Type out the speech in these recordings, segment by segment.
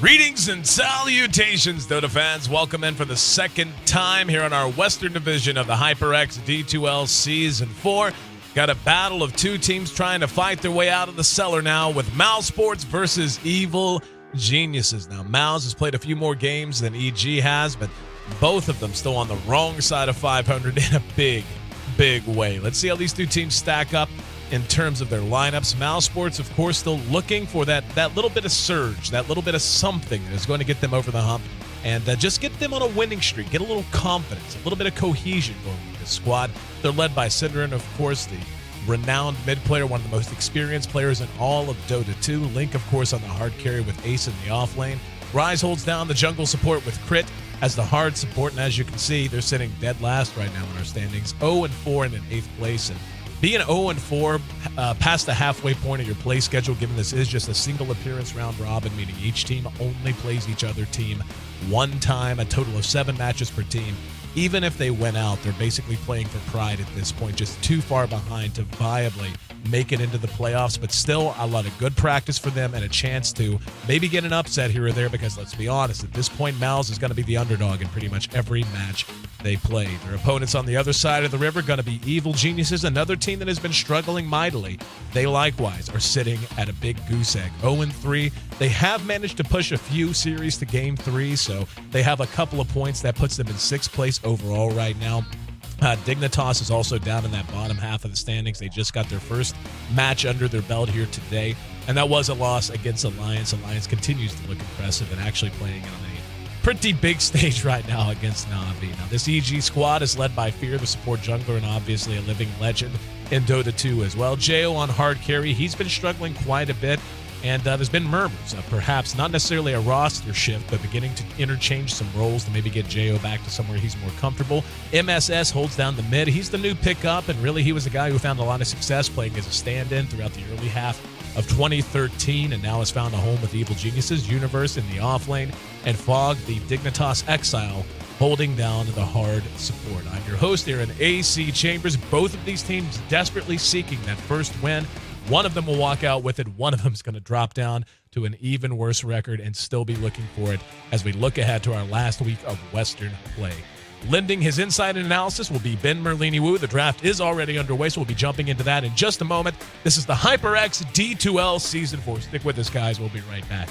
Greetings and salutations, Dota fans. Welcome in for the second time here on our Western Division of the HyperX D2L Season 4. Got a battle of two teams trying to fight their way out of the cellar now with Mousesports versus Evil Geniuses. Now, Mouse has played a few more games than EG has, but both of them still on the wrong side of 500 in a big way. Let's see how these two teams stack up in terms of their lineups. Mousesports, of course, still looking for that little bit of surge, that little bit of something that is going to get them over the hump and just get them on a winning streak, get a little confidence, a little bit of cohesion going with this squad. They're led by Synderen, of course, the renowned mid player, one of the most experienced players in all of Dota 2. Link, of course, on the hard carry with Ace in the off lane. Rise holds down the jungle support with Crit as the hard support, and as you can see, they're sitting dead last right now in our standings, 0-4 and in 8th place. And being 0-4 past the halfway point of your play schedule, given this is just a single appearance round robin, meaning each team only plays each other team one time, a total of 7 matches per team. Even if they went out, they're basically playing for pride at this point, just too far behind to viably make it into the playoffs, but still a lot of good practice for them and a chance to maybe get an upset here or there because, let's be honest, at this point, Mouse is going to be the underdog in pretty much every match they play. Their opponents on the other side of the river going to be Evil Geniuses, another team that has been struggling mightily. They likewise are sitting at a big goose egg, 0-3. They have managed to push a few series to game 3, so they have a couple of points that puts them in 6th place overall right now. Dignitas is also down in that bottom half of the standings. They just got their first match under their belt here today, and that was a loss against Alliance. Alliance continues to look impressive and actually playing on a pretty big stage right now against Na'Vi. Now, this EG squad is led by Fear, the support jungler, and obviously a living legend in Dota 2 as well. Jo on hard carry, he's been struggling quite a bit. And there's been murmurs of perhaps not necessarily a roster shift, but beginning to interchange some roles to maybe get Jo back to somewhere he's more comfortable. MSS holds down the mid. He's the new pickup, and really he was a guy who found a lot of success playing as a stand-in throughout the early half of 2013, and now has found a home with Evil Geniuses, Universe in the off lane, and Fog, the Dignitas Exile, holding down the hard support. I'm your host here in AC Chambers. Both of these teams desperately seeking that first win. One of them will walk out with it. One of them is going to drop down to an even worse record and still be looking for it as we look ahead to our last week of Western play. Lending his insight and analysis will be Ben Merlini-Wu. The draft is already underway, so we'll be jumping into that in just a moment. This is the HyperX D2L Season 4. Stick with us, guys. We'll be right back.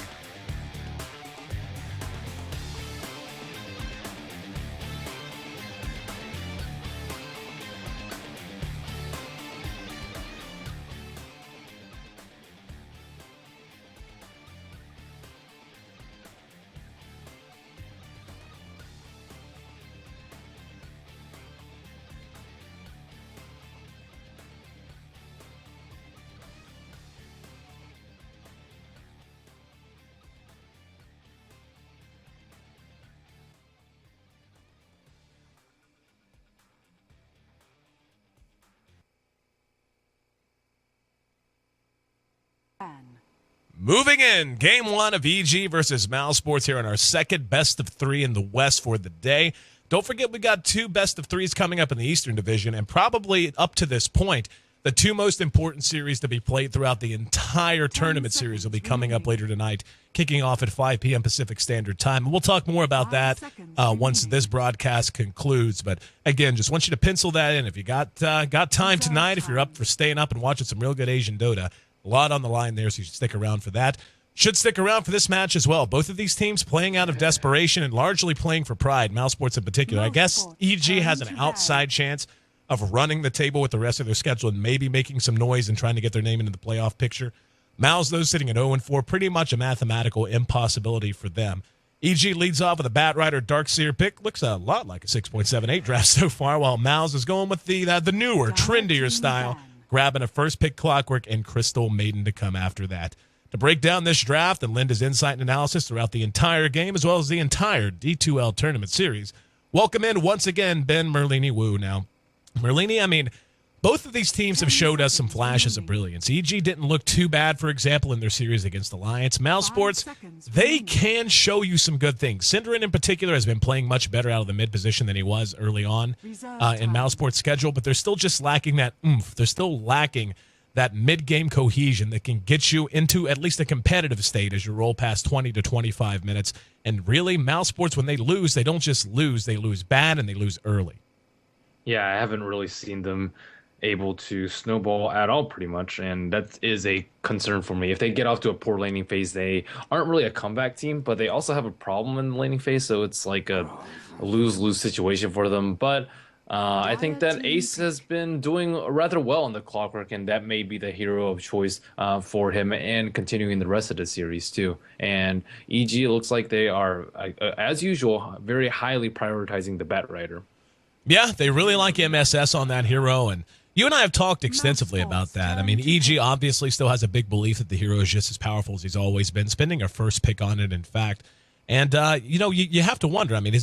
Moving in, Game 1 of EG versus Mousesports here on our second best of 3 in the West for the day. Don't forget we got 2 best of 3s coming up in the Eastern Division, and probably up to this point, the 2 most important series to be played throughout the entire tournament series will be coming up later tonight, kicking off at 5 p.m. Pacific Standard Time. And we'll talk more about that once this broadcast concludes. But again, just want you to pencil that in. If you got time tonight, if you're up for staying up and watching some real good Asian Dota, a lot on the line there, so you should stick around for that. Should stick around for this match as well. Both of these teams playing out of desperation and largely playing for pride, Mousesports in particular. I guess EG has an outside chance of running the table with the rest of their schedule and maybe making some noise and trying to get their name into the playoff picture. Mouse, though, sitting at 0-4, pretty much a mathematical impossibility for them. EG leads off with a Batrider Darkseer pick. Looks a lot like a 6.78 draft so far, while Mouse is going with the newer, trendier style, grabbing a first pick Clockwork and Crystal Maiden to come after that. To break down this draft and lend his insight and analysis throughout the entire game as well as the entire D2L tournament series, welcome in once again Ben Merlini-Wu. Now, Merlini, I mean, both of these teams have showed us some flashes of brilliance. EG didn't look too bad, for example, in their series against Alliance. Mousesports, they can show you some good things. Synderen, in particular, has been playing much better out of the mid position than he was early on in Mousesports' schedule, but they're still just lacking that oomph. They're still lacking that mid-game cohesion that can get you into at least a competitive state as you roll past 20 to 25 minutes. And really, Mousesports, when they lose, they don't just lose. They lose bad, and they lose early. Yeah, I haven't really seen them able to snowball at all, pretty much, and that is a concern for me. If they get off to a poor laning phase, they aren't really a comeback team, but they also have a problem in the laning phase, so it's like a lose-lose situation for them. But I think that Ace has been doing rather well in the Clockwork, and that may be the hero of choice for him and continuing the rest of the series too. And EG looks like they are, as usual, very highly prioritizing the Bat Rider. Yeah, they really like MSS on that hero, and you and I have talked extensively about that. I mean, EG obviously still has a big belief that the hero is just as powerful as he's always been, spending a first pick on it, in fact. And, you have to wonder, I mean,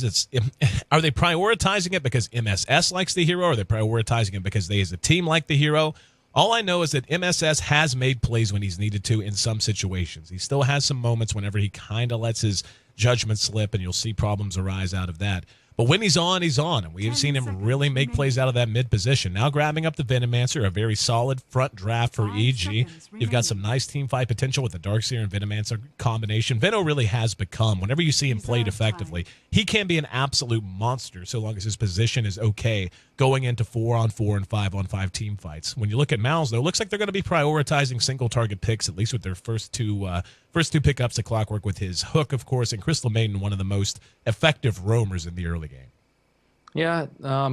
are they prioritizing it because MSS likes the hero, or are they prioritizing it because they as a team like the hero? All I know is that MSS has made plays when he's needed to in some situations. He still has some moments whenever he kind of lets his judgment slip, and you'll see problems arise out of that. But when he's on, and we have seen him really make plays out of that mid position. Now grabbing up the Venomancer, a very solid front draft for EG. You've got some nice team fight potential with the Darkseer and Venomancer combination. Veno really has become, whenever you see him played effectively, he can be an absolute monster so long as his position is okay going into 4-on-4 and 5-on-5 team fights. When you look at Mouse, though, it looks like they're going to be prioritizing single target picks, at least with their first two pickups at Clockwork, with his hook, of course, and Crystal Maiden, one of the most effective roamers in the early game. Yeah,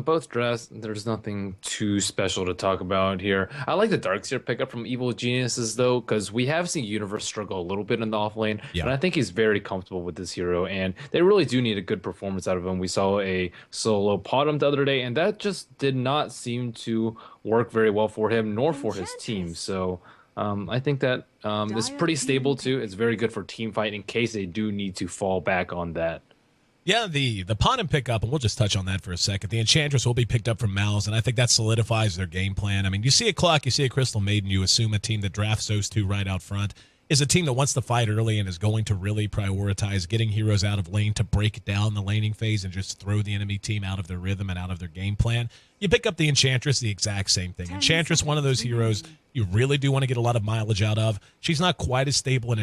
both dress. There's nothing too special to talk about here. I like the Darkseer pickup from Evil Geniuses, though, because we have seen Universe struggle a little bit in the off lane, and I think he's very comfortable with this hero, and they really do need a good performance out of him. We saw a solo pot him the other day, and that just did not seem to work very well for him, nor for his team. So I think that it's pretty stable, too. It's very good for team fight in case they do need to fall back on that. Yeah, the pawn and pick up, and we'll just touch on that for a second. The Enchantress will be picked up from Mouse, and I think that solidifies their game plan. I mean, you see a Clock, you see a Crystal Maiden, you assume a team that drafts those two right out front is a team that wants to fight early and is going to really prioritize getting heroes out of lane to break down the laning phase and just throw the enemy team out of their rhythm and out of their game plan. You pick up the Enchantress, the exact same thing. Enchantress, one of those heroes you really do want to get a lot of mileage out of. She's not quite as stable in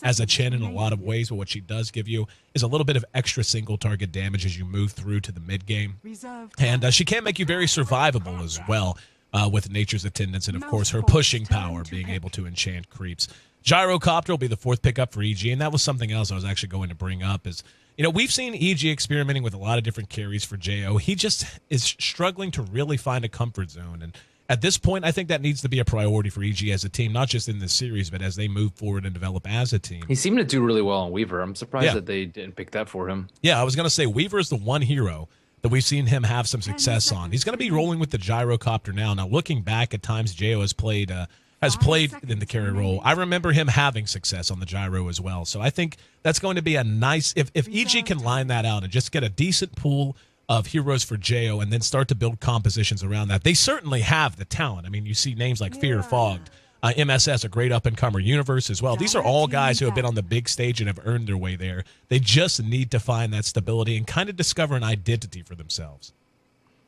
as a Chen in a lot of ways, but what she does give you is a little bit of extra single target damage as you move through to the mid game. And she can make you very survivable as well with Nature's Attendance and, of course, her pushing power, being able to enchant creeps. Gyrocopter will be the fourth pickup for EG, and that was something else I was actually going to bring up is, we've seen EG experimenting with a lot of different carries for JO. He just is struggling to really find a comfort zone, and at this point, I think that needs to be a priority for EG as a team, not just in this series, but as they move forward and develop as a team. He seemed to do really well on Weaver. I'm surprised that they didn't pick that for him. Yeah, I was going to say Weaver is the one hero that we've seen him have some success on. He's going to be rolling with the Gyrocopter now. Now, looking back at times JO has played in the carry role, I remember him having success on the gyro as well. So I think that's going to be a nice, if EG can line that out and just get a decent pool of heroes for JO and then start to build compositions around that. They certainly have the talent. I mean, you see names like Fear Fogged, MSS, a great up-and-comer, Universe as well. These are all guys who have been on the big stage and have earned their way there. They just need to find that stability and kind of discover an identity for themselves.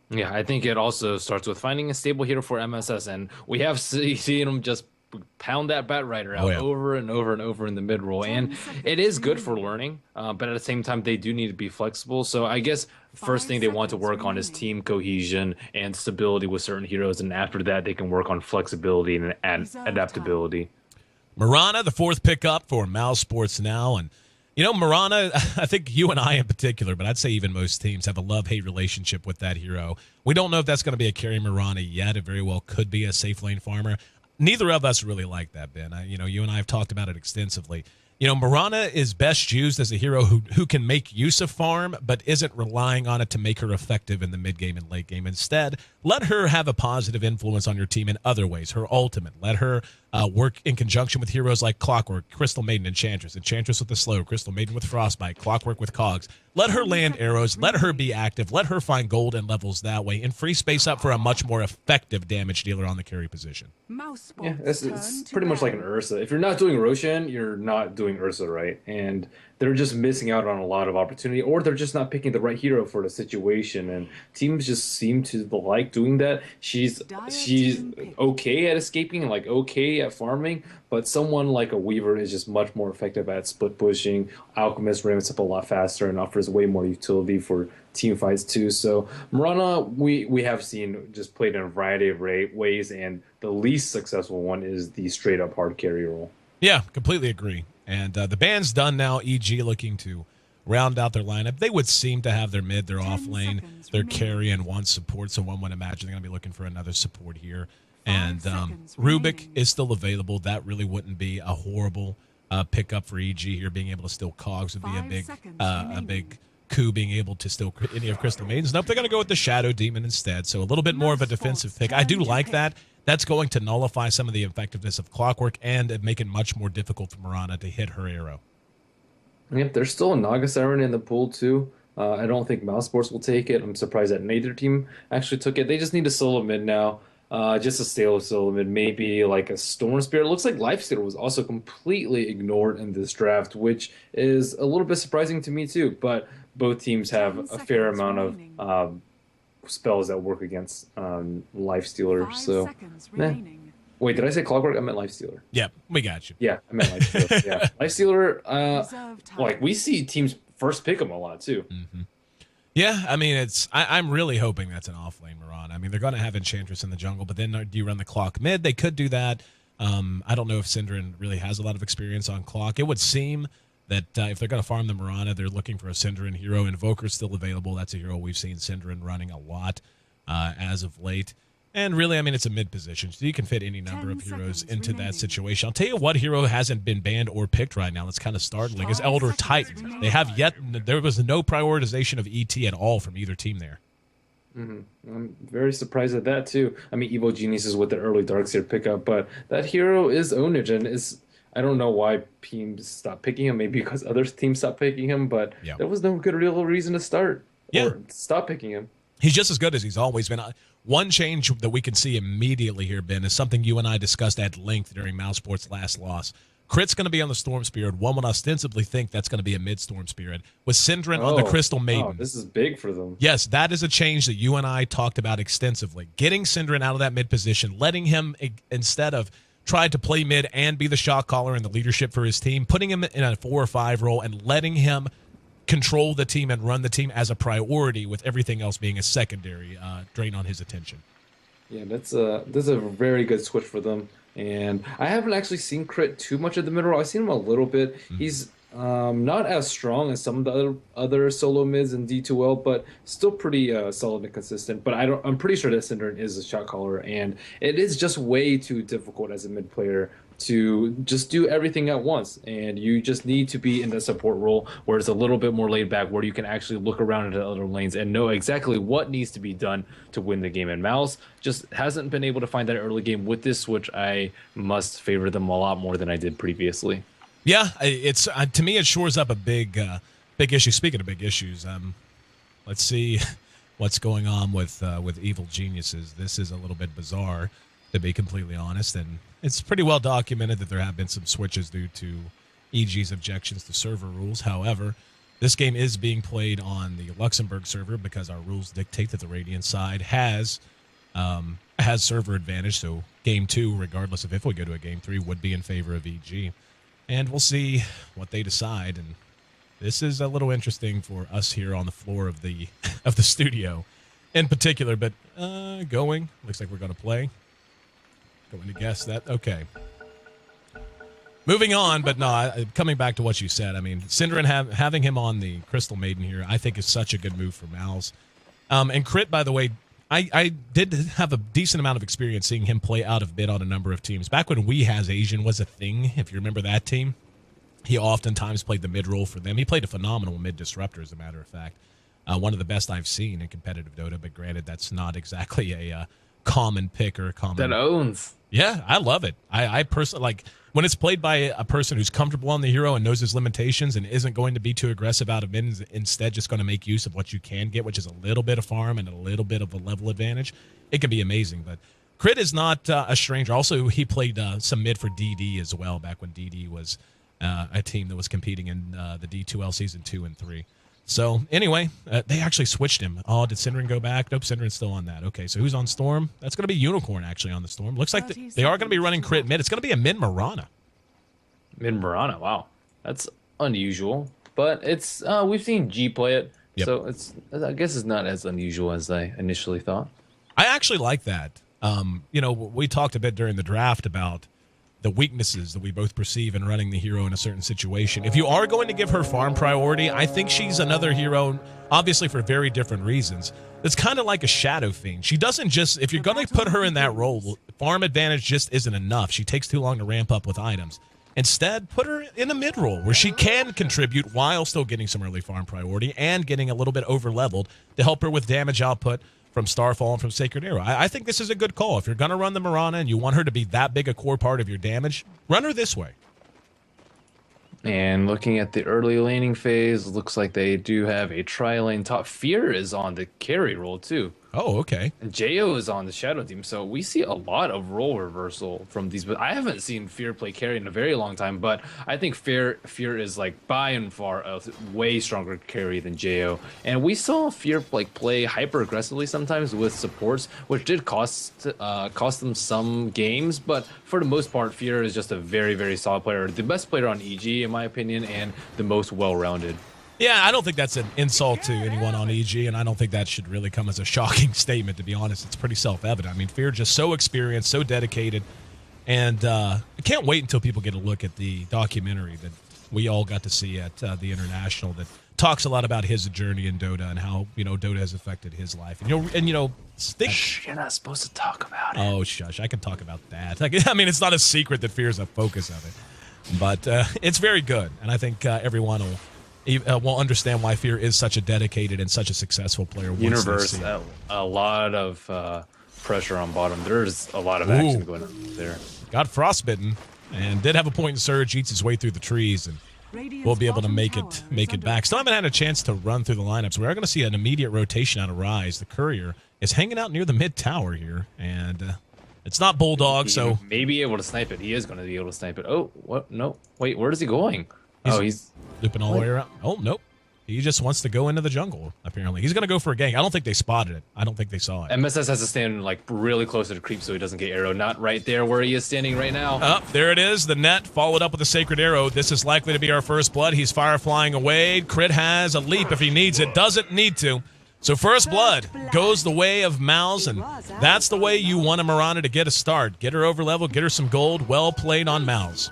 Yeah, I think it also starts with finding a stable hero for MSS, and we have seen him just pound that Bat Rider out over and over and over in the mid roll, and it is good for learning, but at the same time they do need to be flexible. So I guess first thing they want to work on is team cohesion and stability with certain heroes, and after that they can work on flexibility and adaptability. Mirana, the fourth pickup for Mousesports now, and Mirana, I think you and I in particular, but I'd say even most teams have a love-hate relationship with that hero. We don't know if that's going to be a carry Mirana yet. It very well could be a safe lane farmer. Neither of us really like that, Ben. You and I have talked about it extensively. Mirana is best used as a hero who can make use of farm, but isn't relying on it to make her effective in the mid game and late game. Instead, let her have a positive influence on your team in other ways. Her ultimate. Let her work in conjunction with heroes like Clockwork, Crystal Maiden, Enchantress with the slow, Crystal Maiden with Frostbite, Clockwork with Cogs. Let her land arrows. Let her be active. Let her find gold and levels that way, and free space up for a much more effective damage dealer on the carry position. Yeah, it's pretty much like an Ursa. If you're not doing Roshan, you're not doing Ursa right, and they're just missing out on a lot of opportunity, or they're just not picking the right hero for the situation. And teams just seem to like doing that. She's okay at escaping and like okay at farming, but someone like a Weaver is just much more effective at split pushing. Alchemist ramps up a lot faster and offers way more utility for team fights too. So Mirana, we have seen just played in a variety of ways, and the least successful one is the straight up hard carry role. Yeah, completely agree. And the ban's done now. EG looking to round out their lineup. They would seem to have their mid, their off lane, their carry, and one support. So one would imagine they're going to be looking for another support here. And Rubik is still available. That really wouldn't be a horrible pickup for EG here. Being able to steal cogs would be a big coup, being able to steal any of Crystal Maidens. Nope, they're going to go with the Shadow Demon instead. So a little bit more of a defensive pick. I do like that. That's going to nullify some of the effectiveness of Clockwork and make it much more difficult for Mirana to hit her arrow. Yep, there's still a Naga Siren in the pool too. I don't think Mousesports will take it. I'm surprised that neither team actually took it. They just need a solo mid now. Just a solo mid, maybe like a Storm Spirit. It looks like Lifestealer was also completely ignored in this draft, which is a little bit surprising to me too. But both teams have a fair amount of spells that work against Lifestealer. So, wait, did I say Clockwork? I meant Lifestealer. Yeah, we got you. Yeah, I meant Lifestealer. Yeah, Lifestealer. Like we see teams first pick them a lot too. Mm-hmm. Yeah, I mean, I'm really hoping that's an off-lane Mirana. I mean, they're going to have Enchantress in the jungle, but then do you run the clock mid? They could do that. I don't know if Synderen really has a lot of experience on clock. It would seem that if they're going to farm the Mirana, they're looking for a Synderen hero. Invoker's still available. That's a hero we've seen Synderen running a lot as of late. And really, I mean, it's a mid position, so you can fit any number of heroes into that situation. I'll tell you what hero hasn't been banned or picked right now. That's kind of startling. Is Elder Titan. There was no prioritization of ET at all from either team there. Mm-hmm. I'm very surprised at that too. I mean, Evo Genius is with the early Darkseer pickup, but that hero is ownage, and I don't know why teams stopped picking him. Maybe because other teams stopped picking him, but there was no good real reason to start or stop picking him. He's just as good as he's always been. One change that we can see immediately here, Ben, is something you and I discussed at length during Mousesports' last loss. Crit's going to be on the Storm Spirit. One would ostensibly think that's going to be a mid-Storm Spirit. With Synderen on the Crystal Maiden. Oh, this is big for them. Yes, that is a change that you and I talked about extensively. Getting Synderen out of that mid position, letting him, instead of try to play mid and be the shot caller and the leadership for his team, putting him in a 4 or 5 role and letting him control the team and run the team as a priority, with everything else being a secondary drain on his attention. Yeah, this is a very good switch for them. And I haven't actually seen Crit too much of the mid role. I've seen him a little bit. Mm-hmm. He's not as strong as some of the other solo mids in D2L, but still pretty solid and consistent. But I'm pretty sure that Synderen is a shot caller, and it is just way too difficult as a mid player to just do everything at once, and you just need to be in the support role where it's a little bit more laid back, where you can actually look around into other lanes and know exactly what needs to be done to win the game. And Mouse just hasn't been able to find that early game. With this switch, I must favor them a lot more than I did previously. Yeah, it's to me it shores up a big issue. Speaking of big issues, let's see what's going on with Evil Geniuses. This is a little bit bizarre, to be completely honest, and it's pretty well documented that there have been some switches due to EG's objections to server rules. However, this game is being played on the Luxembourg server because our rules dictate that the Radiant side has server advantage. So game 2, regardless of if we go to a game 3, would be in favor of EG. And we'll see what they decide. And this is a little interesting for us here on the floor of the studio in particular. But looks like we're going to play. Going to guess that. Okay. Moving on, but no, coming back to what you said, I mean, Synderen having him on the Crystal Maiden here, I think is such a good move for Mouse. And Crit, by the way, I did have a decent amount of experience seeing him play out of mid on a number of teams. Back when We Has Asian was a thing, if you remember that team, he oftentimes played the mid role for them. He played a phenomenal mid disruptor, as a matter of fact. One of the best I've seen in competitive Dota, but granted, that's not exactly a common pick or a common... That owns. Yeah, I love it. I personally like when it's played by a person who's comfortable on the hero and knows his limitations and isn't going to be too aggressive out of mid, instead just going to make use of what you can get, which is a little bit of farm and a little bit of a level advantage. It can be amazing. But Crit is not a stranger. Also, he played some mid for DD as well back when DD was a team that was competing in the D2L Season 2 and 3. So, anyway, they actually switched him. Oh, did Synderen go back? Nope, Synderen's still on that. Okay, so who's on Storm? That's going to be Unicorn, actually, on the Storm. Looks like they are going to be running Crit mid. It's going to be a mid Mirana. Mid Mirana, wow. That's unusual. But it's we've seen G play it, so I guess it's not as unusual as I initially thought. I actually like that. We talked a bit during the draft about the weaknesses that we both perceive in running the hero in a certain situation. If you are going to give her farm priority, I think she's another hero, obviously for very different reasons. It's kind of like a shadow fiend. She doesn't just, if you're going to put her in that role, farm advantage just isn't enough. She takes too long to ramp up with items. Instead, put her in a mid role where she can contribute while still getting some early farm priority and getting a little bit over leveled to help her with damage output from Starfall and from Sacred Arrow. I think this is a good call. If you're going to run the Mirana and you want her to be that big a core part of your damage, run her this way. And looking at the early laning phase, looks like they do have a tri-lane top. Fear is on the carry role too. Oh, okay. And Jo is on the shadow team, so we see a lot of role reversal from these. But I haven't seen Fear play carry in a very long time. But I think Fear is like by and far a way stronger carry than Jo. And we saw Fear like play hyper aggressively sometimes with supports, which did cost them some games. But for the most part, Fear is just a very, very solid player, the best player on EG in my opinion, and the most well-rounded. Yeah, I don't think that's an insult to anyone on EG, and I don't think that should really come as a shocking statement, to be honest. It's pretty self-evident. I mean, Fear just so experienced, so dedicated, and I can't wait until people get a look at the documentary that we all got to see at the International that talks a lot about his journey in Dota and how, Dota has affected his life. And You're not supposed to talk about it. Oh, shush. I can talk about that. I mean, it's not a secret that Fear is a focus of it, but it's very good, and I think everyone will understand why Fear is such a dedicated and such a successful player. Universe, a lot of pressure on bottom. There's a lot of action going on there. Got frostbitten and did have a point in surge, eats his way through the trees, and we'll be able to make it back. Still haven't had a chance to run through the lineups. We are going to see an immediate rotation out of Rise. The Courier is hanging out near the mid tower here, and it's not Bulldog, so he may be able to snipe it. He is going to be able to snipe it. Oh, what? No, wait, where is he going? He's looping all the way around. Oh, nope. He just wants to go into the jungle, apparently. He's going to go for a gank. I don't think they spotted it. I don't think they saw it. MSS has to stand like really close to the creep so he doesn't get arrowed. Not right there where he is standing right now. Oh, there it is. The net followed up with a Sacred Arrow. This is likely to be our first blood. He's fire flying away. Crit has a leap if he needs it. Doesn't need to. So first blood goes the way of Mouse, and that's the way you want a Mirana to get a start. Get her over level, get her some gold. Well played on Mouse.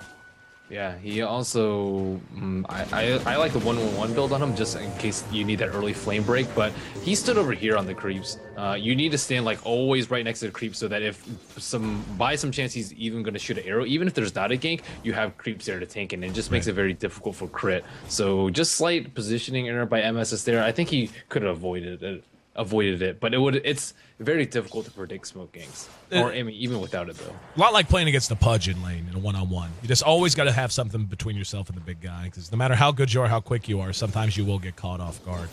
Yeah, he also, I like the 1-1-1 build on him just in case you need that early flame break, but he stood over here on the creeps. You need to stand like always right next to the creep so that if by some chance he's even going to shoot an arrow, even if there's not a gank, you have creeps there to tank it, and it just makes it very difficult for crit. So just slight positioning error by MSS there. I think he could have avoided it, but it's very difficult to predict smoke ganks. Or I mean, even without it though. A lot like playing against the Pudge in lane in a one-on-one. You just always got to have something between yourself and the big guy, because no matter how good you are, how quick you are, sometimes you will get caught off guard.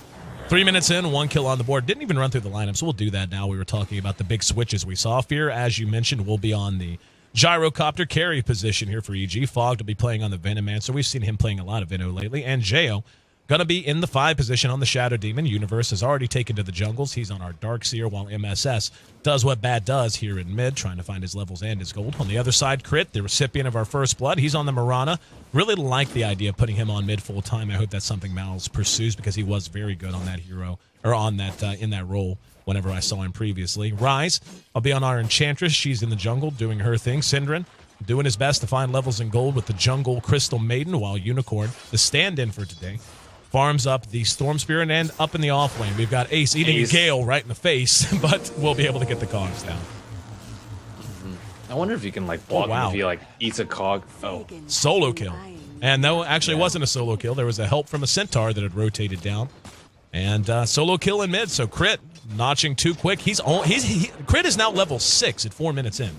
3 minutes in, 1 kill on the board. Didn't even run through the lineup, so we'll do that now. We were talking about the big switches we saw. Fear, as you mentioned, will be on the gyrocopter carry position here for EG. Fogged will be playing on the Venomancer. We've seen him playing a lot of Veno lately. And Jo going to be in the 5 position on the Shadow Demon. Universe has already taken to the jungles. He's on our Darkseer, while MSS does what Bad does here in mid, trying to find his levels and his gold. On the other side, Crit, the recipient of our first blood. He's on the Mirana. Really like the idea of putting him on mid full time. I hope that's something Miles pursues, because he was very good on that hero, or on that in that role whenever I saw him previously. Rise, I'll be on our Enchantress. She's in the jungle doing her thing. Synderen doing his best to find levels in gold with the Jungle Crystal Maiden, while Unicorn, the stand-in for today, farms up the Storm Spirit, and up in the off lane, we've got Ace eating Gale right in the face, but we'll be able to get the cogs down. I wonder if you can like block him if he like eats a cog. Oh, solo kill. And no, actually it wasn't a solo kill. There was a help from a Centaur that had rotated down. And solo kill in mid, so Crit notching too quick. Crit is now level 6 at 4 minutes in.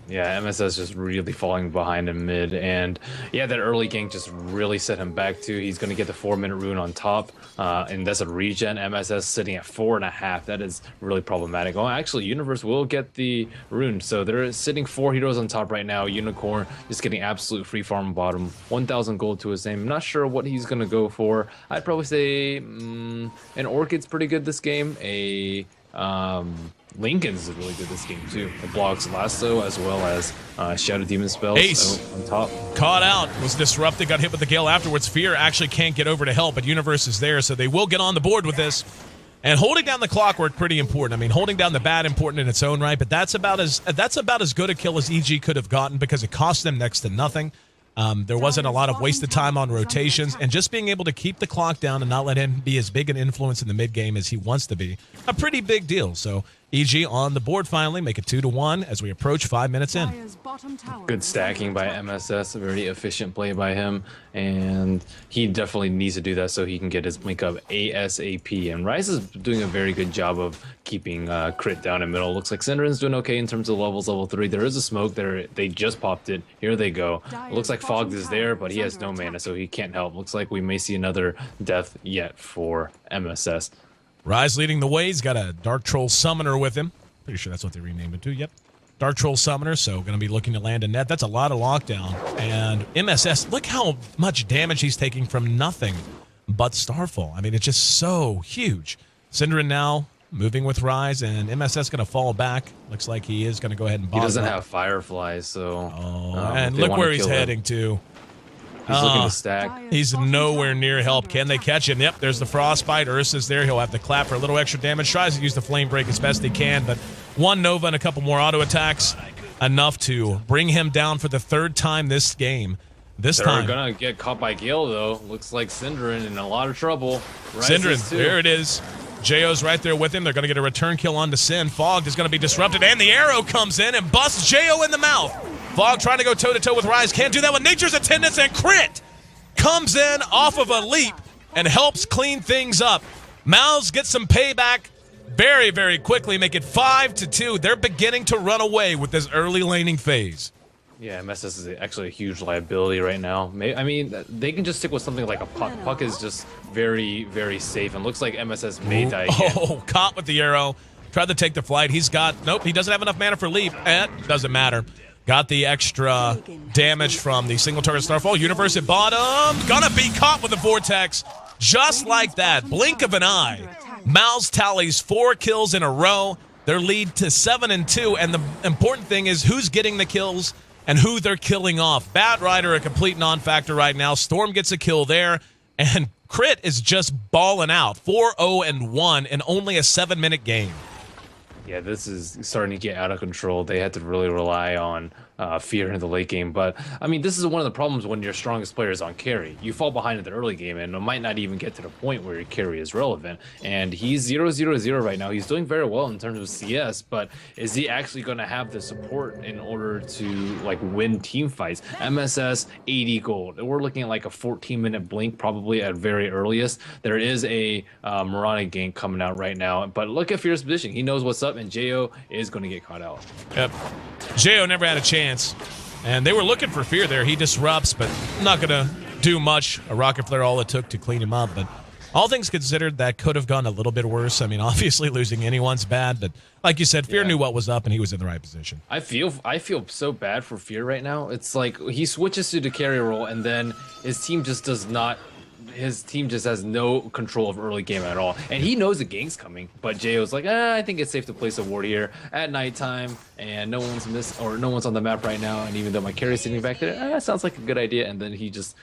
Yeah, MSS just really falling behind in mid, and yeah, that early gank just really set him back too. He's going to get the 4-minute rune on top, and that's a regen. MSS sitting at 4.5. That is really problematic. Oh, actually, Universe will get the rune, so they're sitting 4 heroes on top right now. Unicorn just getting absolute free farm bottom, 1,000 gold to his name. I'm not sure what he's going to go for. I'd probably say an Orchid's pretty good this game. Lincoln's is really good this game too. It blocks Lasso as well as Shadow Demon spells. Ace on top. Caught out, was disrupted, got hit with the Gale afterwards. Fear actually can't get over to help, but Universe is there, so they will get on the board with this. And holding down the clockwork pretty important. I mean, holding down the bat important in its own right, but that's about as good a kill as EG could have gotten because it cost them next to nothing. There wasn't a lot of wasted time on rotations, and just being able to keep the clock down and not let him be as big an influence in the mid game as he wants to be, a pretty big deal. So EG on the board finally, make it 2-1 as we approach 5 minutes in. Good stacking by MSS, a very efficient play by him, and he definitely needs to do that so he can get his blink up ASAP. And Rise is doing a very good job of keeping crit down in middle. Looks like Synderen's doing okay in terms of levels, level 3. There is a smoke there. They just popped it. Here they go. It looks like Fogged is there, but he has no mana, so he can't help. Looks like we may see another death yet for MSS. Rise leading the way. He's got a Dark Troll Summoner with him. Pretty sure that's what they renamed it to. Yep. Dark Troll Summoner, so going to be looking to land a net. That's a lot of lockdown. And MSS, look how much damage he's taking from nothing but Starfall. I mean, it's just so huge. Synderen now moving with Rise, and MSS going to fall back. Looks like he is going to go ahead and bottom. He doesn't have Fireflies, so... and look where he's heading to. He's looking to stack. He's nowhere near help. Can they catch him? Yep, there's the Frostbite. Ursa's there. He'll have to clap for a little extra damage. Tries to use the Flame Break as best he can, but one Nova and a couple more auto attacks, enough to bring him down for the 3rd time this game. They're gonna get caught by Gale, though. Looks like Synderen in a lot of trouble. Synderen, there it is. Jo's right there with him. They're going to get a return kill onto Sin. Fogged is going to be disrupted, and the arrow comes in and busts Jo in the mouth. Fogg trying to go toe-to-toe with Rise. Can't do that with Nature's Attendance, and Crit comes in off of a leap and helps clean things up. Mouse gets some payback very, very quickly, make it 5-2. They're beginning to run away with this early laning phase. Yeah, MSS is actually a huge liability right now. I mean, they can just stick with something like a Puck. Puck is just very, very safe, and looks like MSS may die again. Oh, caught with the arrow. Tried to take the flight. He's got... Nope, he doesn't have enough mana for leap. Doesn't matter. Got the extra damage from the single target Starfall. Universe at bottom. Gonna be caught with a Vortex. Just like that. Blink of an eye. Mouse tallies 4 kills in a row. Their lead to 7-2, and the important thing is who's getting the kills and who they're killing off. Bat Rider, a complete non-factor right now. Storm gets a kill there, and Crit is just balling out. 4-0-1 in only a 7-minute game. Yeah, this is starting to get out of control. They had to really rely on Fear in the late game. But, I mean, this is one of the problems when your strongest player is on carry. You fall behind in the early game, and it might not even get to the point where your carry is relevant. And he's 0-0-0 right now. He's doing very well in terms of CS, but is he actually going to have the support in order to, like, win team fights? MSS, 80 gold. We're looking at, like, a 14-minute blink probably at very earliest. There is a Moronic gank coming out right now, but look at Fear's position. He knows what's up, and Jo is going to get caught out. Yep. Jo never had a chance. And they were looking for Fear there. He disrupts, but not going to do much. A Rocket Flare, all it took to clean him up. But all things considered, that could have gone a little bit worse. I mean, obviously losing anyone's bad, but like you said, Fear knew what was up, and he was in the right position. I feel so bad for Fear right now. It's like he switches to the carry role, and then his team just does not... His team just has no control of early game at all, and he knows the gank's coming. But Jo's like, I think it's safe to place a ward here at nighttime, and no one's on the map right now. And even though my carry's sitting back there, that sounds like a good idea. And then he just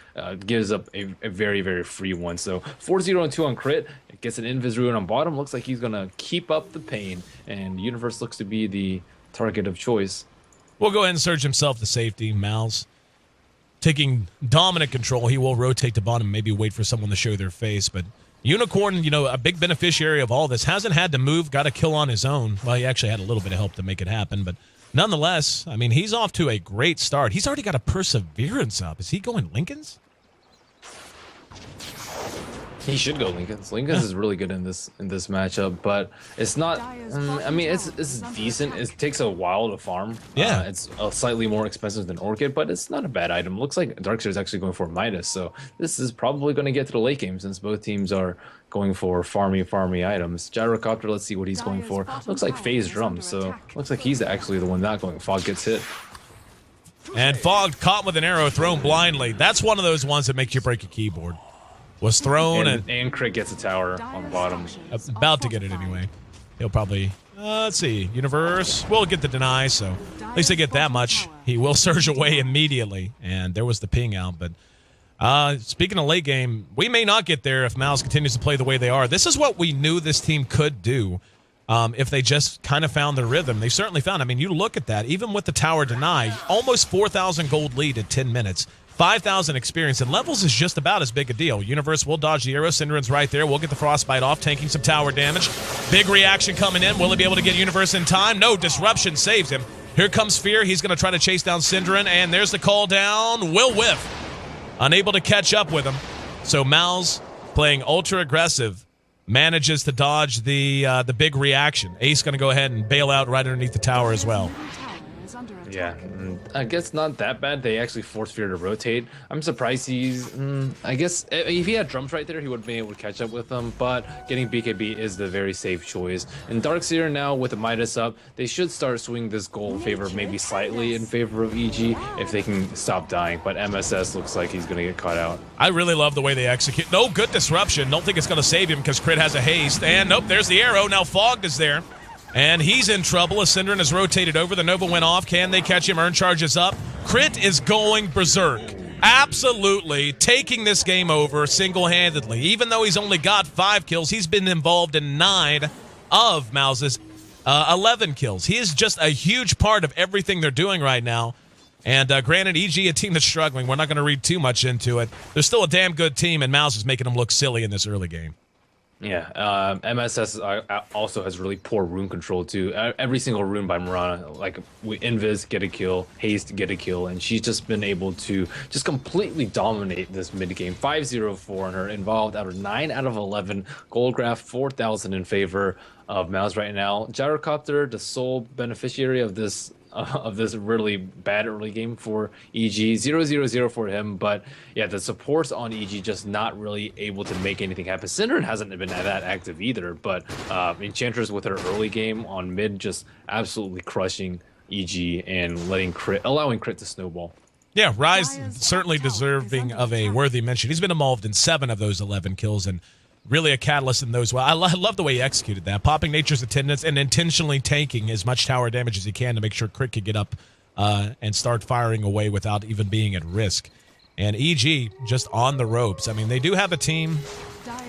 gives up a very, very free one. So 4-0-2 on Crit. It gets an Invis Rune on bottom. Looks like he's gonna keep up the pain, and Universe looks to be the target of choice. We'll go ahead and surge himself to safety. Mouse taking dominant control. He will rotate to bottom, maybe wait for someone to show their face. But Unicorn, you know, a big beneficiary of all this, hasn't had to move, got a kill on his own. Well, he actually had a little bit of help to make it happen. But nonetheless, I mean, he's off to a great start. He's already got a Perseverance up. Is he going Lincoln's? He should go Lincoln's. Lincoln's is really good in this matchup, but it's not. I mean, it's decent. It takes a while to farm. Yeah, it's slightly more expensive than Orchid, but it's not a bad item. Looks like Darkseer is actually going for Midas, so this is probably going to get to the late game since both teams are going for farmy items. Gyrocopter, let's see what he's going for. Looks like Phase Drum, so looks like he's actually the one not going. Fog gets hit. And Fog caught with an arrow thrown blindly. That's one of those ones that make you break a keyboard. Was thrown and Crit gets a tower on the bottom. About to get it anyway. He'll probably, let's see, Universe will get the deny, so at least they get that much. He will surge away immediately, and there was the ping out. But speaking of late game, we may not get there if Mouse continues to play the way they are. This is what we knew this team could do if they just kind of found their rhythm. They certainly found. I mean, you look at that, even with the tower deny, almost 4,000 gold lead at 10 minutes. 5,000 experience, and levels is just about as big a deal. Universe will dodge the arrow. Synderen's right there. We'll get the Frostbite off, tanking some tower damage. Big reaction coming in. Will he be able to get Universe in time? No, Disruption saves him. Here comes Fear. He's going to try to chase down Synderen, and there's the call down. Will whiff. Unable to catch up with him. So Mouse, playing ultra aggressive, manages to dodge the big reaction. Ace going to go ahead and bail out right underneath the tower as well. Yeah, I guess not that bad. They actually force Fear to rotate. I'm surprised he's... I guess if he had drums right there, he would have been able to catch up with them, but getting BKB is the very safe choice. And Darkseer now with the Midas up, they should start swinging this goal in favor, maybe slightly in favor of EG if they can stop dying, but MSS looks like he's going to get caught out. I really love the way they execute. No, good disruption. Don't think it's going to save him because Crit has a haste. And nope, there's the arrow. Now Fogged is there. And he's in trouble as Synderen has rotated over. The Nova went off. Can they catch him? Earn charges up. Crit is going berserk. Absolutely taking this game over single-handedly. Even though he's only got 5 kills, he's been involved in 9 of Mouse's 11 kills. He is just a huge part of everything they're doing right now. And granted, EG, a team that's struggling. We're not going to read too much into it. They're still a damn good team, and Mouse is making them look silly in this early game. Yeah, MSS also has really poor rune control too. Every single rune by Mirana, like Invis get a kill, Haste get a kill, and she's just been able to just completely dominate this mid game. 5-0-4 on her, involved out of 9 out of 11. Goldgraph 4,000 in favor of Mouse right now. Gyrocopter, the sole beneficiary of this really bad early game for EG. 0-0-0 for him, but yeah, the supports on EG just not really able to make anything happen. Synderen hasn't been that active either, but Enchantress with her early game on mid just absolutely crushing EG and allowing Crit to snowball. Yeah, Rise certainly deserving of a worthy mention. He's been involved in 7 of those 11 kills and really a catalyst in those. Well, I love the way he executed that. Popping Nature's attendance and intentionally tanking as much tower damage as he can to make sure Crit could get up and start firing away without even being at risk. And EG just on the ropes. I mean, they do have a team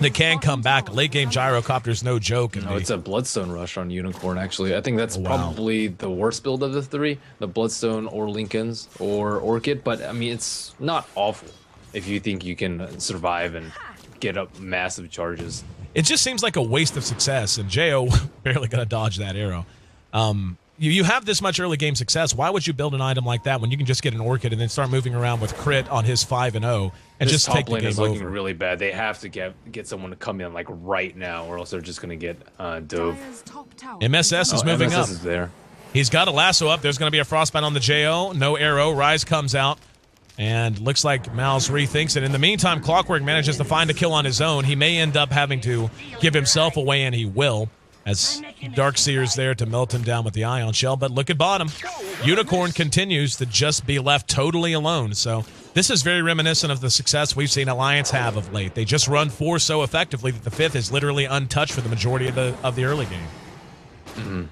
that can come back. Late game Gyrocopter's no joke. No, it's a Bloodstone rush on Unicorn, actually. I think that's probably the worst build of the 3. The Bloodstone or Lincoln's or Orchid. But, I mean, it's not awful if you think you can survive and get up massive charges. It just seems like a waste of success, and Jo barely going to dodge that arrow. You have this much early game success. Why would you build an item like that when you can just get an Orchid and then start moving around with Crit on his 5-0 and just take the game over? This top lane is looking really bad. They have to get someone to come in like right now, or else they're just going to get dove. MSS is moving up. Is there. He's got a lasso up. There's going to be a Frostbite on the JO. No arrow. Rise comes out. And looks like Mouse rethinks it. In the meantime, Clockwork manages to find a kill on his own. He may end up having to give himself away, and he will, as Darkseer's there to melt him down with the Ion Shell. But look at bottom. Unicorn continues to just be left totally alone. So this is very reminiscent of the success we've seen Alliance have of late. They just run 4 so effectively that the 5th is literally untouched for the majority of the early game. Mm-hmm.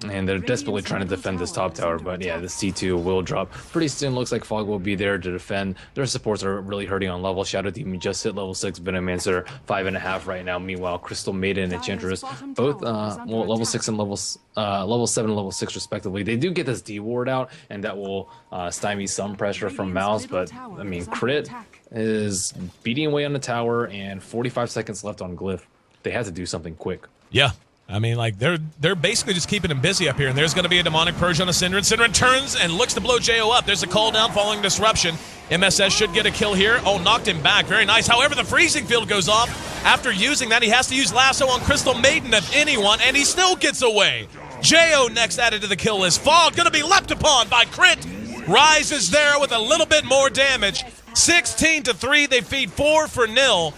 And they're desperately trying to defend this top tower, but yeah, the C2 will drop pretty soon. Looks like Fog will be there to defend. Their supports are really hurting on level. Shadow Demon just hit level 6, Venomancer 5.5 right now. Meanwhile, Crystal Maiden and Enchantress both level 6 and level 7 and level 6 respectively. They do get this D ward out, and that will stymie some pressure from Mouse, but I mean, Crit is beating away on the tower and 45 seconds left on Glyph. They had to do something quick. Yeah. I mean, like, they're basically just keeping him busy up here, and there's going to be a demonic purge on a Synderen. Synderen turns and looks to blow Jo up. There's a call down following disruption. MSS should get a kill here. Oh, knocked him back. Very nice. However, the freezing field goes off. After using that, he has to use Lasso on Crystal Maiden if anyone, and he still gets away. Jo next added to the kill list. Fog going to be leapt upon by Crit. Rise is there with a little bit more damage. 16-3. They feed 4 for nil.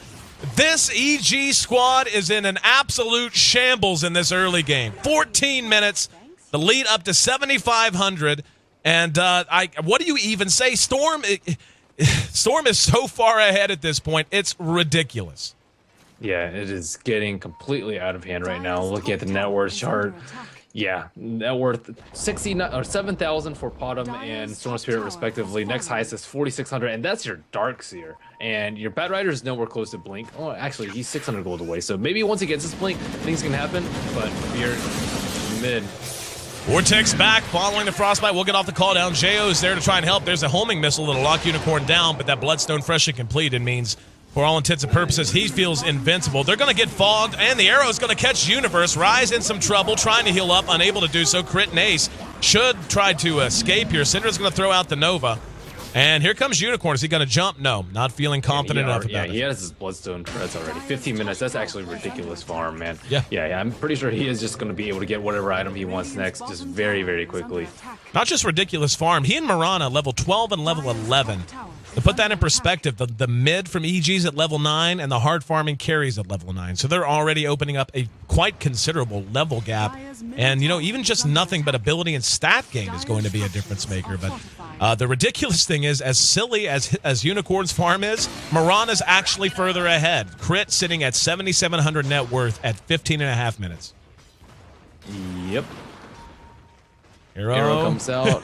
This EG squad is in an absolute shambles in this early game. 14 minutes, the lead up to 7,500, and what do you even say? Storm is so far ahead at this point, it's ridiculous. Yeah, it is getting completely out of hand right now. Looking at the net worth chart, yeah, net worth 7,000 for Potom and Storm Spirit respectively. Next highest is 4,600, and that's your Darkseer. And your Bat Rider is nowhere close to Blink. Oh, actually, he's 600 gold away. So maybe once he gets his Blink, things can happen. But you're mid. Vortex back following the Frostbite. We'll get off the call down. Jo is there to try and help. There's a homing missile that'll lock Unicorn down, but that Bloodstone freshly completed means, for all intents and purposes, he feels invincible. They're going to get fogged, and the arrow is going to catch Universe. Rise in some trouble, trying to heal up, unable to do so. Crit and Ace should try to escape here. Synderen's going to throw out the Nova. And here comes Unicorn. Is he going to jump? No, not feeling confident enough about it. He has his Bloodstone treads already. 15 minutes, that's actually ridiculous farm, man. Yeah, I'm pretty sure he is just going to be able to get whatever item he wants next just very, very quickly. Not just ridiculous farm. He and Mirana, level 12 and level 11. To put that in perspective, the mid from EG's at level 9 and the hard farming carries at level 9. So they're already opening up a quite considerable level gap. And, you know, even just nothing but ability and stat gain is going to be a difference maker. But the ridiculous thing is, as silly as Unicorn's farm is, Mirana's actually further ahead. Crit sitting at 7,700 net worth at 15.5 minutes. Yep. Arrow comes out,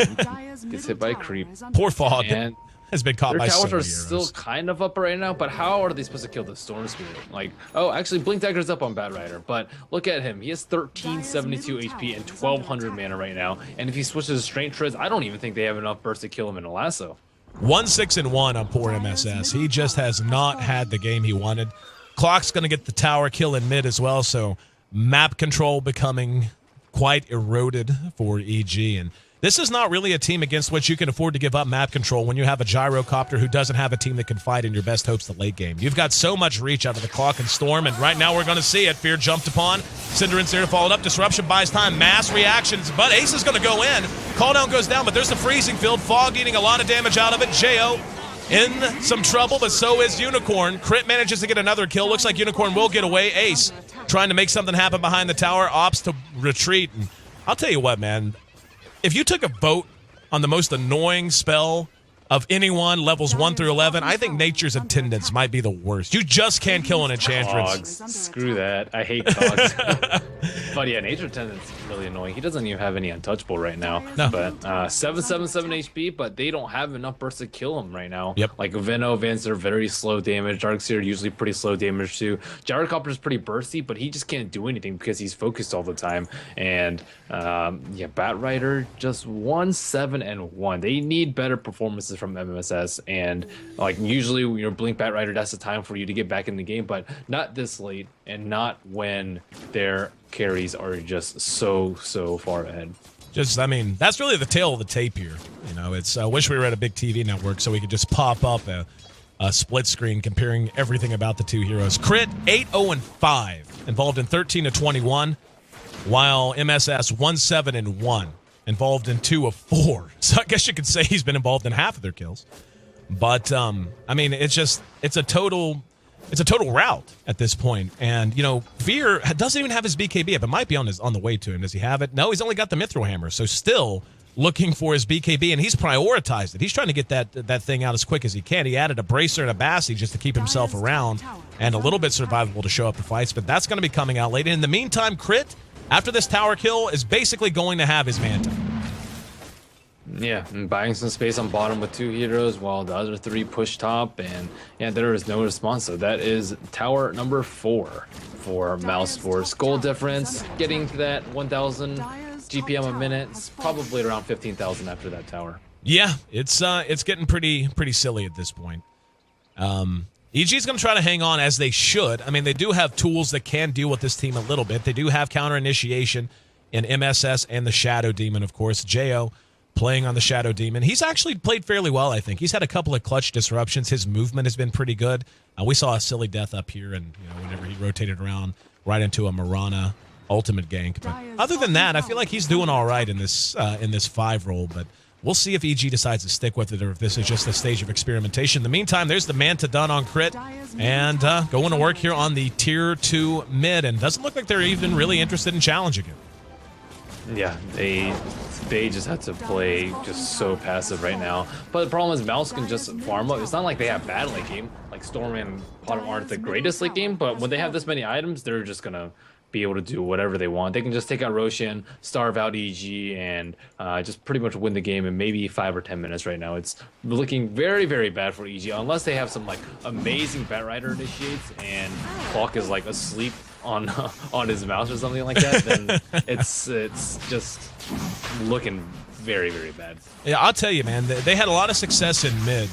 gets hit by creep. Poor Fog. And has been caught by so many towers are arrows. still kind of up right now, but how are they supposed to kill the Storm Spirit? Like, oh, actually, Blink Dagger's up on Bat Rider, but look at him. He has 1372 HP and 1200 mana right now, and if he switches to Strength Treads, I don't even think they have enough burst to kill him in a lasso. 1-6-1 on poor MSS. He just has not had the game he wanted. Clock's going to get the tower kill in mid as well, so map control becoming quite eroded for EG, and this is not really a team against which you can afford to give up map control when you have a gyrocopter who doesn't have a team that can fight in your best hopes the late game. You've got so much reach out of the Clock and Storm, and right now we're going to see it. Fear jumped upon. Synderen's there to follow it up. Disruption buys time. Mass reactions, but Ace is going to go in. Call down goes down, but there's the freezing field. Fog eating a lot of damage out of it. Jo in some trouble, but so is Unicorn. Crit manages to get another kill. Looks like Unicorn will get away. Ace trying to make something happen behind the tower. Opts to retreat. And I'll tell you what, man. If you took a vote on the most annoying spell of anyone, levels 1 through 11, I think Nature's Attendance might be the worst. You just can't kill an Enchantress. Cogs. Screw that. I hate Cogs. But yeah, Nature's Attendance is really annoying. He doesn't even have any untouchable right now. No. But 777 HP, but they don't have enough burst to kill him right now. Yep. Like Veno, Vance are very slow damage. Darkseer usually pretty slow damage too. Gyrocopter is pretty bursty, but he just can't do anything because he's focused all the time. And yeah, Bat Rider just 1-7-1. They need better performances from MSS, and like usually when you're Blink Bat Rider, that's the time for you to get back in the game, but not this late and not when their carries are just so far ahead. Just, I mean, that's really the tail of the tape here. You know, it's I wish we were at a big TV network so we could just pop up a split screen comparing everything about the two heroes. Crit 8-0-5, involved in 13 of 21, while MSS 1-7-1. Involved in 2 of 4. So I guess you could say he's been involved in half of their kills. But I mean, it's a total rout at this point. And you know, Fear doesn't even have his BKB up. It might be on the way to him. Does he have it? No, he's only got the Mithril Hammer. So still looking for his BKB, and he's prioritized it. He's trying to get that thing out as quick as he can. He added a Bracer and a Bassi just to keep himself around and a little bit survivable to show up the fights, but that's going to be coming out later. In the meantime, Crit, after this tower kill, is basically going to have his Manta. Yeah, and buying some space on bottom with 2 heroes while the other 3 push top, and yeah, there is no response. So that is tower number 4 for Mousesports. Goal difference, getting to that 1,000 GPM a minute, it's probably around 15,000 after that tower. Yeah, it's getting pretty silly at this point. EG's going to try to hang on as they should. I mean, they do have tools that can deal with this team a little bit. They do have counter initiation in MSS and the Shadow Demon, of course. Jo playing on the Shadow Demon. He's actually played fairly well, I think. He's had a couple of clutch disruptions. His movement has been pretty good. We saw a silly death up here, and whenever he rotated around right into a Mirana ultimate gank. But other than that, I feel like he's doing all right in this 5 role. But we'll see if EG decides to stick with it or if this is just a stage of experimentation. In the meantime, there's the Manta done on crit and going to work here on the tier 2 mid, and doesn't look like they're even really interested in challenging him. Yeah, they just have to play just so passive right now. But the problem is Mouse can just farm up. It's not like they have bad late game. Like Storm and Potom aren't the greatest late game, but when they have this many items, they're just gonna be able to do whatever they want. They can just take out Roshan, starve out EG, and just pretty much win the game in maybe 5 or 10 minutes right now. It's looking very, very bad for EG, unless they have some like amazing Batrider initiates and Clock is like asleep on his mouse or something like that. Then it's just looking very, very bad. Yeah, I'll tell you, man, they had a lot of success in mid,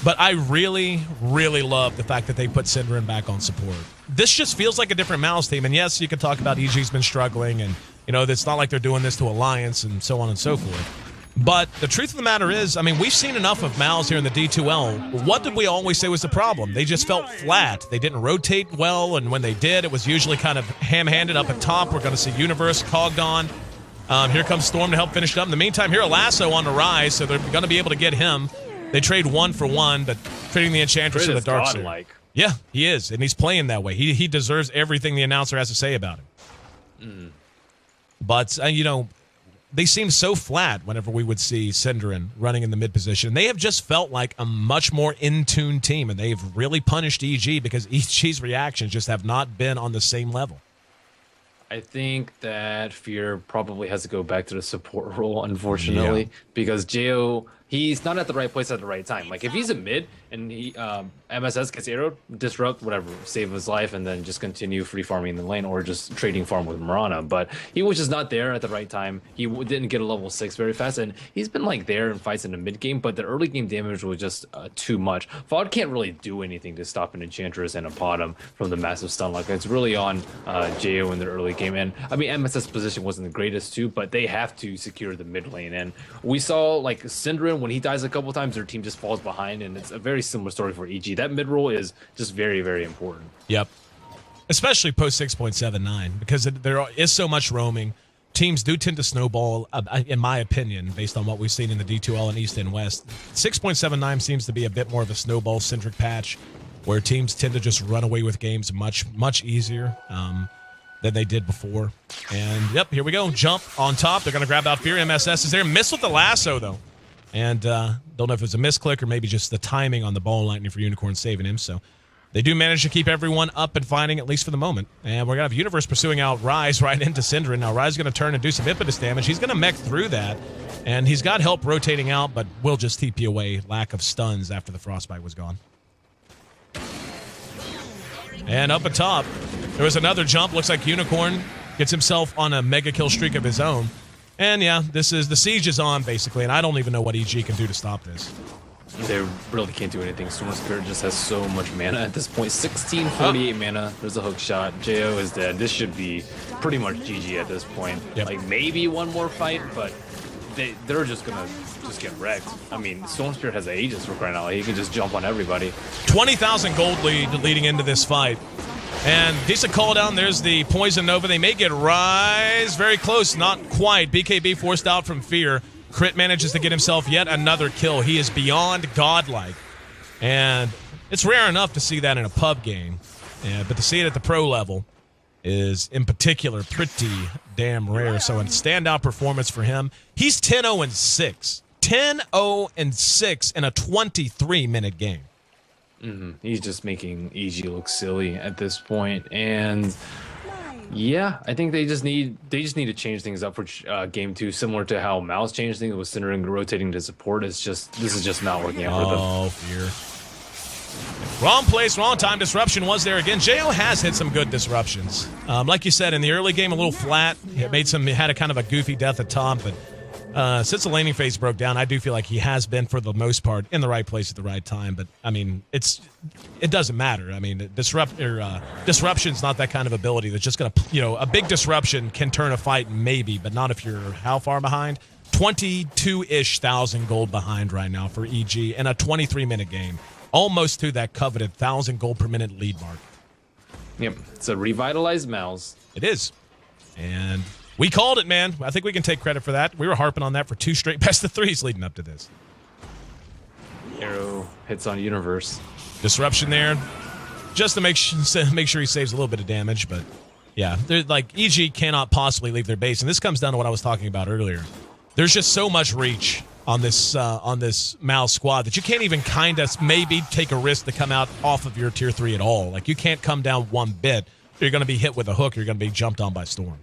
but I really, really love the fact that they put Synderen back on support. This just feels like a different Mouse team. And yes, you could talk about EG's been struggling, and it's not like they're doing this to Alliance and so on and so forth. But the truth of the matter is, I mean, we've seen enough of Mouse here in the D2L. What did we always say was the problem? They just felt flat. They didn't rotate well, and when they did, it was usually kind of ham-handed up at top. We're going to see Universe cogged on. Here comes Storm to help finish it up. In the meantime, here Lasso on the rise, so they're going to be able to get him. They trade 1 for 1, but trading the Enchantress to the Darkseer. Yeah, he is, and he's playing that way. He deserves everything the announcer has to say about him. But, they seem so flat whenever we would see Synderen running in the mid position. They have just felt like a much more in-tune team, and they've really punished EG because EG's reactions just have not been on the same level. I think that Fear probably has to go back to the support role, unfortunately, because Jo, he's not at the right place at the right time. Like, if he's a mid and he MSS gets arrowed, disrupt, whatever, save his life, and then just continue free farming in the lane or just trading farm with Mirana. But he was just not there at the right time. He didn't get a level 6 very fast, and he's been like there in fights in the mid game, but the early game damage was just too much. FOD can't really do anything to stop an Enchantress and a Potom from the massive stun. Like, it's really on Jo in the early game. And I mean, MSS position wasn't the greatest too, but they have to secure the mid lane. And we saw like Synderen, when he dies a couple times, their team just falls behind, and it's a very similar story for EG. That mid roll is just very, very important. Yep. Especially post 6.79, because there is so much roaming. Teams do tend to snowball, in my opinion, based on what we've seen in the D2L and East and West. 6.79 seems to be a bit more of a snowball-centric patch, where teams tend to just run away with games much, much easier than they did before. And, yep, here we go. Jump on top. They're going to grab out Fear. MSS is there. Miss with the lasso, though. And don't know if it was a misclick or maybe just the timing on the ball and lightning for Unicorn saving him. So they do manage to keep everyone up and fighting, at least for the moment. And we're going to have Universe pursuing out Rise right into Synderen. Now, Rise is going to turn and do some impetus damage. He's going to mech through that. And he's got help rotating out, but will just TP away. Lack of stuns after the Frostbite was gone. And up atop, there was another jump. Looks like Unicorn gets himself on a mega kill streak of his own. And yeah, the siege is on, basically, and I don't even know what EG can do to stop this. They really can't do anything. Storm Spirit just has so much mana at this point. 1648 mana. There's a hook shot. Jo is dead. This should be pretty much GG at this point. Yep. Like, maybe one more fight, but they're just gonna get wrecked. I mean, Storm Spirit has Aegis for crying out loud. He can just jump on everybody. 20,000 gold lead leading into this fight. And decent call down. There's the Poison Nova. They may get Rise. Very close. Not quite. BKB forced out from Fear. Crit manages to get himself yet another kill. He is beyond godlike. And it's rare enough to see that in a pub game. But to see it at the pro level is, in particular, pretty damn rare. So a standout performance for him. He's 10-0-6. 10-0-6 in a 23-minute game. He's just making EG look silly at this point, and yeah, I think they just need to change things up for game 2, similar to how Mouse changed things with Synderen rotating to support. This is just not working out for them. Oh, Fear. Wrong place, wrong time. Disruption was there again. Jo has hit some good disruptions. Like you said, in the early game, a little flat. It had a kind of a goofy death at top, but Since the laning phase broke down, I do feel like he has been, for the most part, in the right place at the right time. But, I mean, it doesn't matter. I mean, disruption's not that kind of ability that's just going to, a big disruption can turn a fight maybe, but not if you're how far behind? 22-ish thousand gold behind right now for EG in a 23-minute game. Almost to that coveted 1,000 gold per minute lead mark. Yep, it's a revitalized Mouse. It is. And we called it, man. I think we can take credit for that. We were harping on that for 2 straight best of 3s leading up to this. Arrow hits on Universe. Disruption there, just to make sure he saves a little bit of damage. But yeah, EG cannot possibly leave their base, and this comes down to what I was talking about earlier. There's just so much reach on this Mouse squad that you can't even kind of maybe take a risk to come out off of your tier 3 at all. Like, you can't come down one bit. You're going to be hit with a hook. You're going to be jumped on by Storm.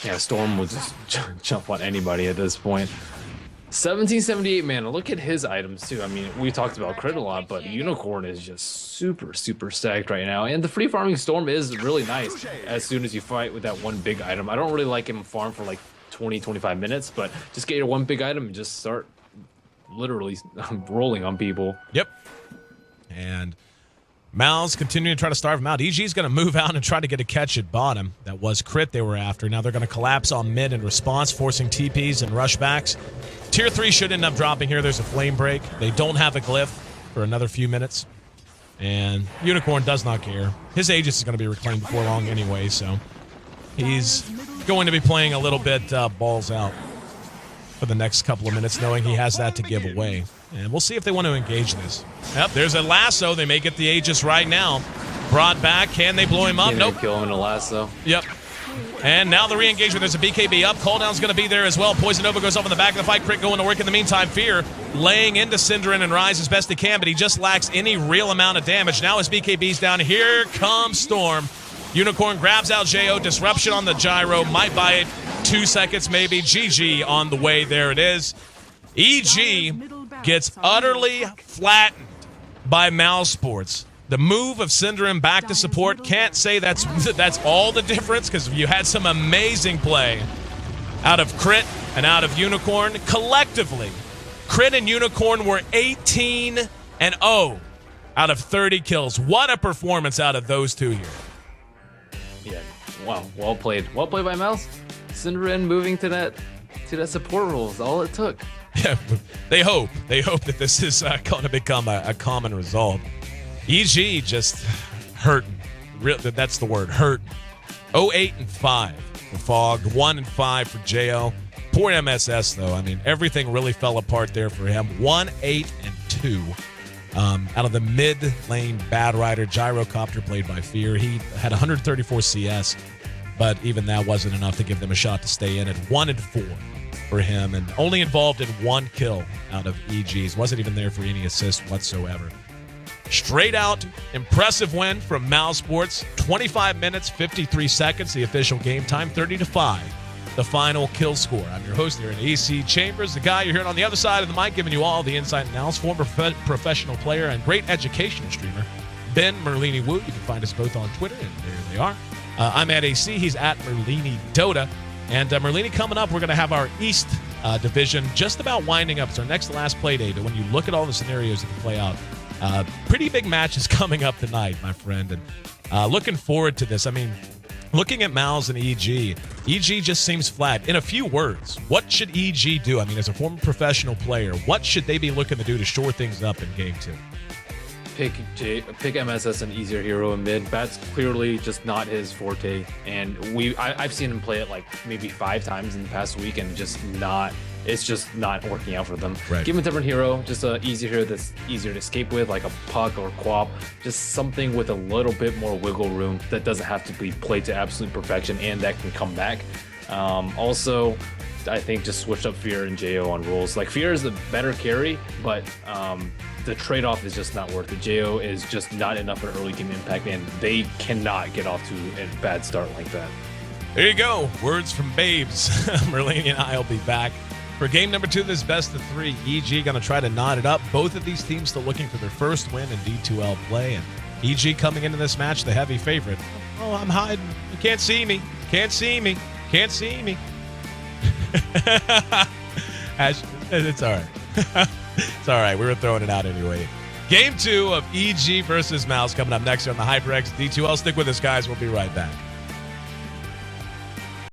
Yeah, Storm will just jump on anybody at this point. 1778 mana. Look at his items too. I mean, we talked about crit a lot, but Unicorn is just super stacked right now. And the free farming Storm is really nice as soon as you fight with that one big item. I don't really like him farm for like 20-25 minutes, but just get your one big item and just start literally rolling on people. Yep. And Mal's continuing to try to starve him out. EG's going to move out and try to get a catch at bottom. That was crit they were after. Now they're going to collapse on mid in response, forcing TPs and rushbacks. Tier 3 should end up dropping here. There's a flame break. They don't have a glyph for another few minutes. And Unicorn does not care. His Aegis is going to be reclaimed before long anyway, so he's going to be playing a little bit balls out for the next couple of minutes, knowing he has that to give away. And we'll see if they want to engage this. Yep, there's a lasso. They may get the Aegis right now. Brought back. Can they blow him up? Nope. Kill him in a lasso. Yep. And now the re-engagement. There's a BKB up. Cooldown's going to be there as well. Poison Nova goes off in the back of the fight. Crit going to work in the meantime. Fear laying into Synderen and Rise as best he can, but he just lacks any real amount of damage. Now his BKB's down. Here comes Storm. Unicorn grabs out JO. Disruption on the gyro. Might buy it 2 seconds maybe. GG on the way. There it is. EG gets utterly flattened by Mousesports. The move of Synderen back to support, can't say that's all the difference, because you had some amazing play out of Crit and out of Unicorn. Collectively, Crit and Unicorn were 18-0 out of 30 kills. What a performance out of those two here. Yeah, wow, well played. Well played by Mouse. Synderen moving to that support role is all it took. Yeah, they hope that this is going to become a common result. EG just hurting. That's the word, hurting. 0-8-5 for Fog, 1-5 for JO. Poor MSS though. I mean, everything really fell apart there for him. 1-8-2. Out of the mid lane bad rider, Gyrocopter played by Fear. He had 134 CS, but even that wasn't enough to give them a shot to stay in at 1-4 for him, and only involved in 1 kill out of EG's. Wasn't even there for any assist whatsoever. Straight out, impressive win from Mousesports. 25 minutes, 53 seconds, the official game time, 30-5, the final kill score. I'm your host here in AC Chambers, the guy you're hearing on the other side of the mic, giving you all the inside analysis, former professional player and great educational streamer, Ben Merlini Wu. You can find us both on Twitter, and there they are. I'm at AC, he's at Merlini Dota. And Merlini, coming up, we're going to have our East division just about winding up. It's our next to last play day, but when you look at all the scenarios that can play out, pretty big matches coming up tonight, my friend. And looking forward to this. I mean, looking at Mouse and EG just seems flat. In a few words, what should EG do? I mean, as a former professional player, what should they be looking to do to shore things up in Game 2? Pick MSS an easier hero in mid. That's clearly just not his forte, and I've seen him play it like maybe 5 times in the past week, and it's just not working out for them. Right. Give him a different hero, just an easier hero that's easier to escape with, like a Puck or Quap, just something with a little bit more wiggle room that doesn't have to be played to absolute perfection and that can come back. Also, I think just switch up Fear and JO on roles. Like, Fear is the better carry, but the trade-off is just not worth it. JO is just not enough of an early game impact, and they cannot get off to a bad start like that. There you go. Words from Babes. Merlini and I will be back for game number 2 of this best of 3. EG going to try to knot it up. Both of these teams still looking for their first win in D2L play, and EG coming into this match the heavy favorite. Oh, I'm hiding. You can't see me. Can't see me. Can't see me. Ash, it's all right. It's all right. We were throwing it out anyway. Game 2 of EG versus Mouse coming up next on the HyperX D2L. Stick with us, guys. We'll be right back.